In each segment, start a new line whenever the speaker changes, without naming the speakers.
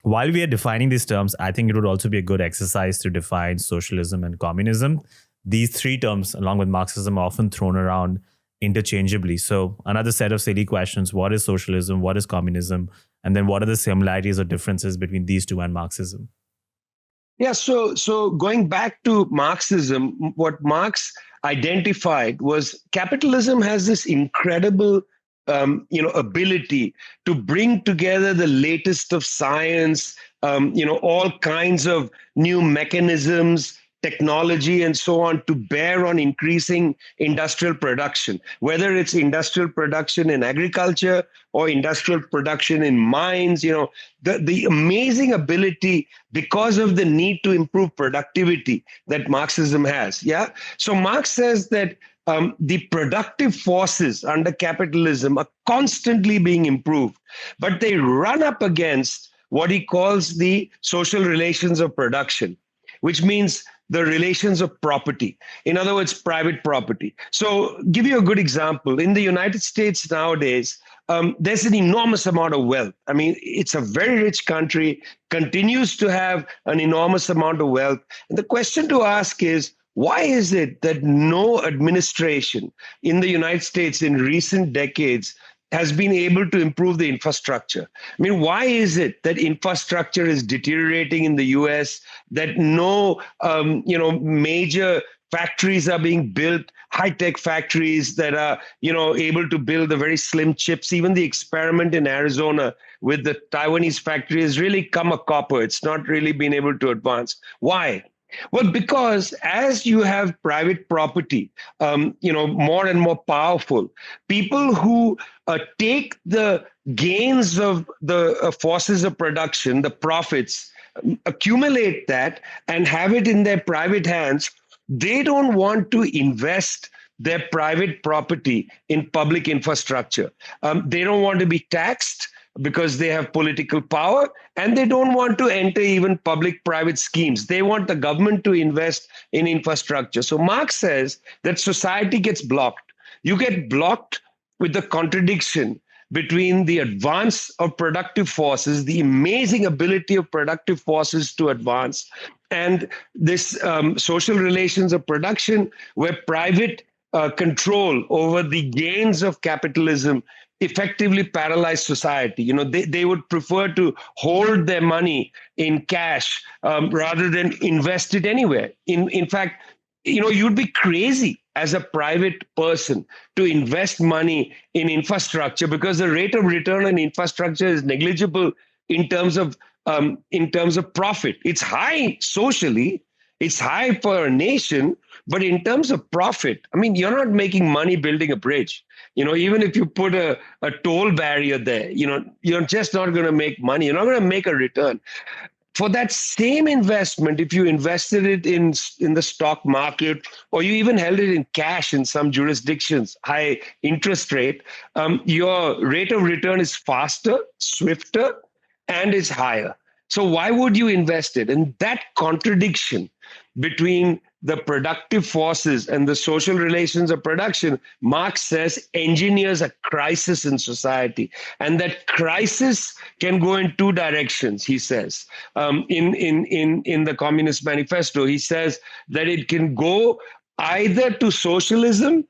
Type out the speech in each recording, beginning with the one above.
while we are defining these terms, I think it would also be a good exercise to define socialism and communism. These three terms, along with Marxism, are often thrown around interchangeably. So, another set of silly questions: what is socialism? What is communism? And then, what are the similarities or differences between these two and Marxism?
Yeah, so going back to Marxism, what Marx identified was capitalism has this incredible ability to bring together the latest of science, all kinds of new mechanisms, technology, and so on to bear on increasing industrial production, whether it's industrial production in agriculture or industrial production in mines. The amazing ability because of the need to improve productivity that Marxism has. Yeah. So Marx says that the productive forces under capitalism are constantly being improved, but they run up against what he calls the social relations of production, which means the relations of property. In other words, private property. So give you a good example. In the United States nowadays, there's an enormous amount of wealth. I mean, it's a very rich country, continues to have an enormous amount of wealth. And the question to ask is, why is it that no administration in the United States in recent decades has been able to improve the infrastructure? I mean, why is it that infrastructure is deteriorating in the US, that no major factories are being built, high-tech factories that are able to build the very slim chips? Even the experiment in Arizona with the Taiwanese factory has really come a copper. It's not really been able to advance. Why? Well, because as you have private property, more and more powerful, people who take the gains of the forces of production, the profits, accumulate that and have it in their private hands, they don't want to invest their private property in public infrastructure. They don't want to be taxed because they have political power, and they don't want to enter even public-private schemes. They want the government to invest in infrastructure. So Marx says that society gets blocked. You get blocked with the contradiction between the advance of productive forces, the amazing ability of productive forces to advance, and this social relations of production where private control over the gains of capitalism effectively paralyze society. They would prefer to hold their money in cash rather than invest it anywhere. In fact, you'd be crazy as a private person to invest money in infrastructure because the rate of return on infrastructure is negligible in terms of profit. It's high socially, it's high for a nation, but in terms of profit, I mean, you're not making money building a bridge. Even if you put a toll barrier there, you're just not going to make money. You're not going to make a return. For that same investment, if you invested it in the stock market, or you even held it in cash in some jurisdictions, high interest rate, your rate of return is faster, swifter, and is higher. So why would you invest it? And that contradiction between the productive forces and the social relations of production, Marx says, engineers a crisis in society. And that crisis can go in two directions, he says. In the Communist Manifesto, he says that it can go either to socialism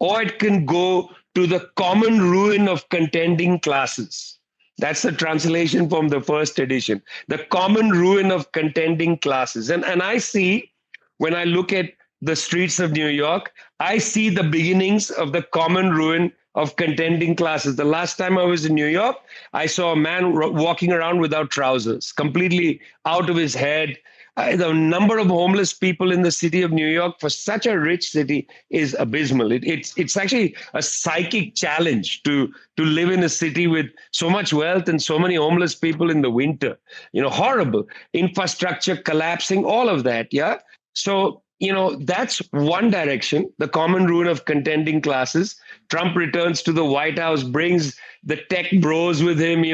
or it can go to the common ruin of contending classes. That's the translation from the first edition, the common ruin of contending classes. And I see, when I look at the streets of New York, I see the beginnings of the common ruin of contending classes. The last time I was in New York, I saw a man walking around without trousers, completely out of his head. The number of homeless people in the city of New York for such a rich city is abysmal. It's actually a psychic challenge to live in a city with so much wealth and so many homeless people in the winter. Horrible. Infrastructure collapsing, all of that. Yeah. So, that's one direction, the common ruin of contending classes. Trump returns to the White House, brings the tech bros with him,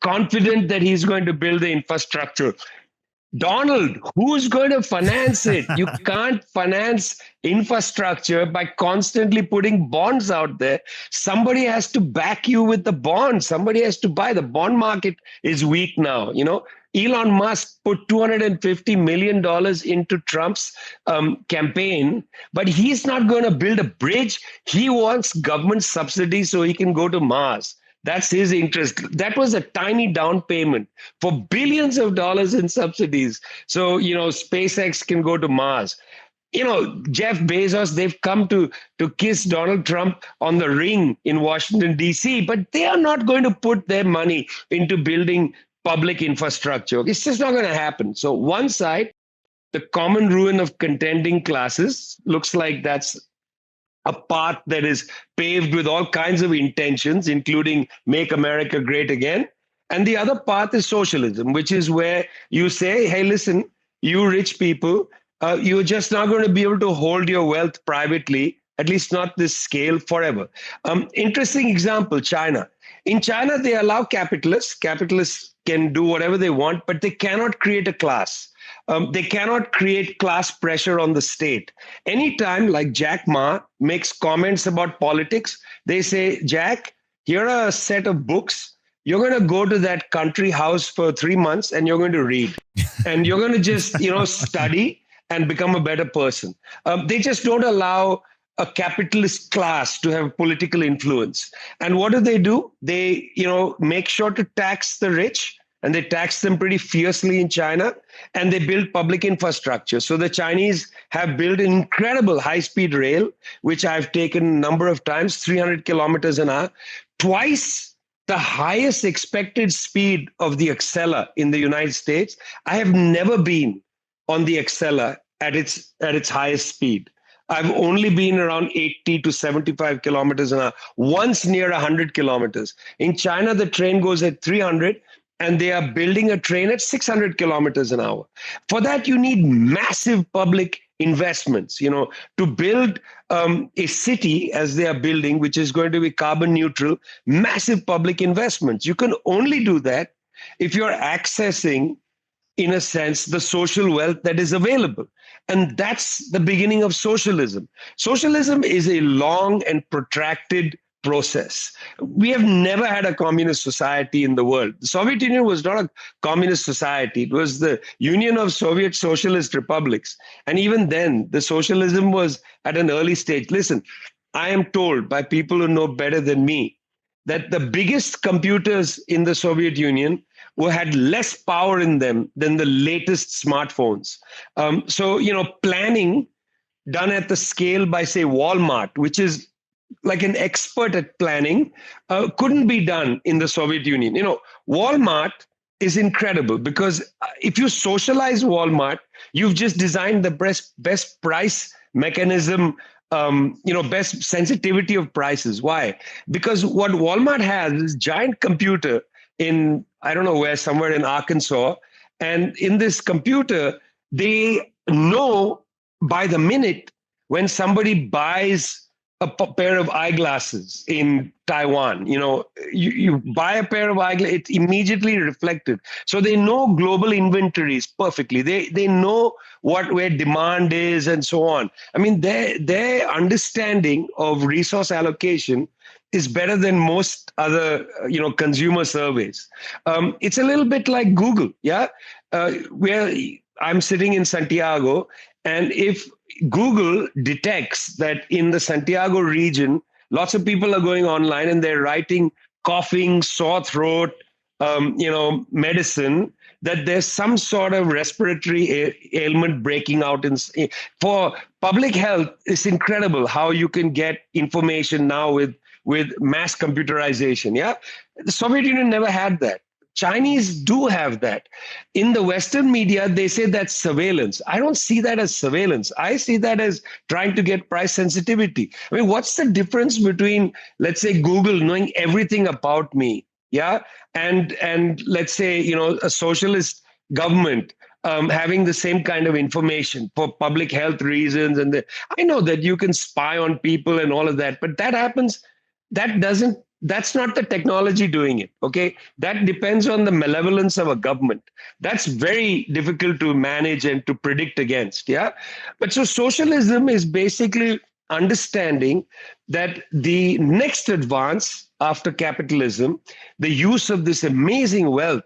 confident that he's going to build the infrastructure. Donald, who's going to finance it? You can't finance infrastructure by constantly putting bonds out there. Somebody has to back you with the bond. Somebody has to buy. The bond market is weak now. Elon Musk put $250 million into Trump's campaign, but he's not going to build a bridge. He wants government subsidies so he can go to Mars. That's his interest. That was a tiny down payment for billions of dollars in subsidies. So, SpaceX can go to Mars. Jeff Bezos, they've come to kiss Donald Trump on the ring in Washington, D.C., but they are not going to put their money into building public infrastructure. It's just not going to happen. So one side, the common ruin of contending classes, looks like that's a path that is paved with all kinds of intentions, including make America great again. And the other path is socialism, which is where you say, hey, listen, you rich people, you're just not going to be able to hold your wealth privately, at least not this scale forever. Interesting example, China. In China, they allow capitalists. Capitalists can do whatever they want, but they cannot create a class. They cannot create class pressure on the state. Anytime, like Jack Ma makes comments about politics, they say, Jack, here are a set of books. You're going to go to that country house for 3 months and you're going to read. And you're going to just, study and become a better person. They just don't allow a capitalist class to have political influence. And what do? They, make sure to tax the rich. And they tax them pretty fiercely in China, and they build public infrastructure. So the Chinese have built an incredible high-speed rail, which I've taken a number of times, 300 kilometers an hour, twice the highest expected speed of the Acela in the United States. I have never been on the Acela at its highest speed. I've only been around 80 to 75 kilometers an hour, once near 100 kilometers. In China, the train goes at 300, and they are building a train at 600 kilometers an hour. For that, you need massive public investments, to build a city as they are building, which is going to be carbon neutral, massive public investments. You can only do that if you're accessing, in a sense, the social wealth that is available. And that's the beginning of socialism. Socialism is a long and protracted process. We have never had a communist society in the world. The Soviet Union was not a communist society. It was the Union of Soviet Socialist Republics. And even then, the socialism was at an early stage. Listen, I am told by people who know better than me that the biggest computers in the Soviet Union had less power in them than the latest smartphones. So, planning done at the scale by, say, Walmart, which is like an expert at planning, couldn't be done in the Soviet Union. Walmart is incredible because if you socialize Walmart, you've just designed the best price mechanism, best sensitivity of prices. Why? Because what Walmart has is a giant computer in, I don't know where, somewhere in Arkansas. And in this computer, they know by the minute when somebody buys a pair of eyeglasses in Taiwan. You buy a pair of eyeglasses, it's immediately reflected. So they know global inventories perfectly. They know where demand is and so on. I mean, their understanding of resource allocation is better than most other, consumer surveys. It's a little bit like Google, where I'm sitting in Santiago, and if Google detects that in the Santiago region, lots of people are going online and they're writing coughing, sore throat, medicine, that there's some sort of respiratory ailment breaking out. For public health, it's incredible how you can get information now with mass computerization. Yeah, the Soviet Union never had that. Chinese do have that. In the Western media, they say that's surveillance. I don't see that as surveillance. I see that as trying to get price sensitivity. I mean, what's the difference between, let's say, Google knowing everything about me, and let's say, a socialist government having the same kind of information for public health reasons? I know that you can spy on people and all of that, but that doesn't That's not the technology doing it. Okay. That depends on the malevolence of a government. That's very difficult to manage and to predict against. Yeah. But so socialism is basically understanding that the next advance after capitalism, the use of this amazing wealth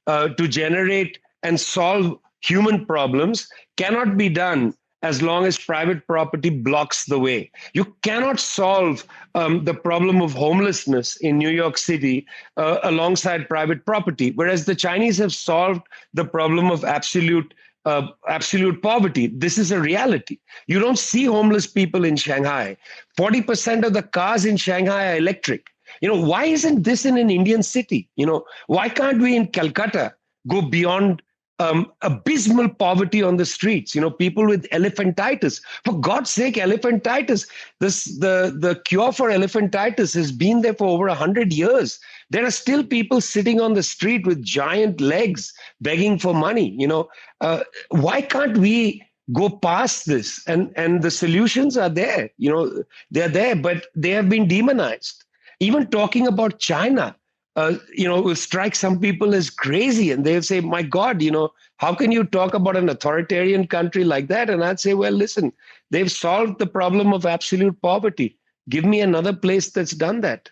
to generate and solve human problems cannot be done as long as private property blocks the way. You cannot solve the problem of homelessness in New York City alongside private property, whereas the Chinese have solved the problem of absolute poverty. This is a reality. You don't see homeless people in Shanghai. 40% of the cars in Shanghai are electric. Why isn't this in an Indian city? Why can't we in Calcutta go beyond abysmal poverty on the streets? People with elephantitis. For God's sake, elephantitis. The cure for elephantitis has been there for over 100 years. There are still people sitting on the street with giant legs begging for money. Why can't we go past this? And the solutions are there. They're there, but they have been demonized. Even talking about China, will strike some people as crazy, and they'll say, my God, how can you talk about an authoritarian country like that? And I'd say, well, listen, they've solved the problem of absolute poverty. Give me another place that's done that.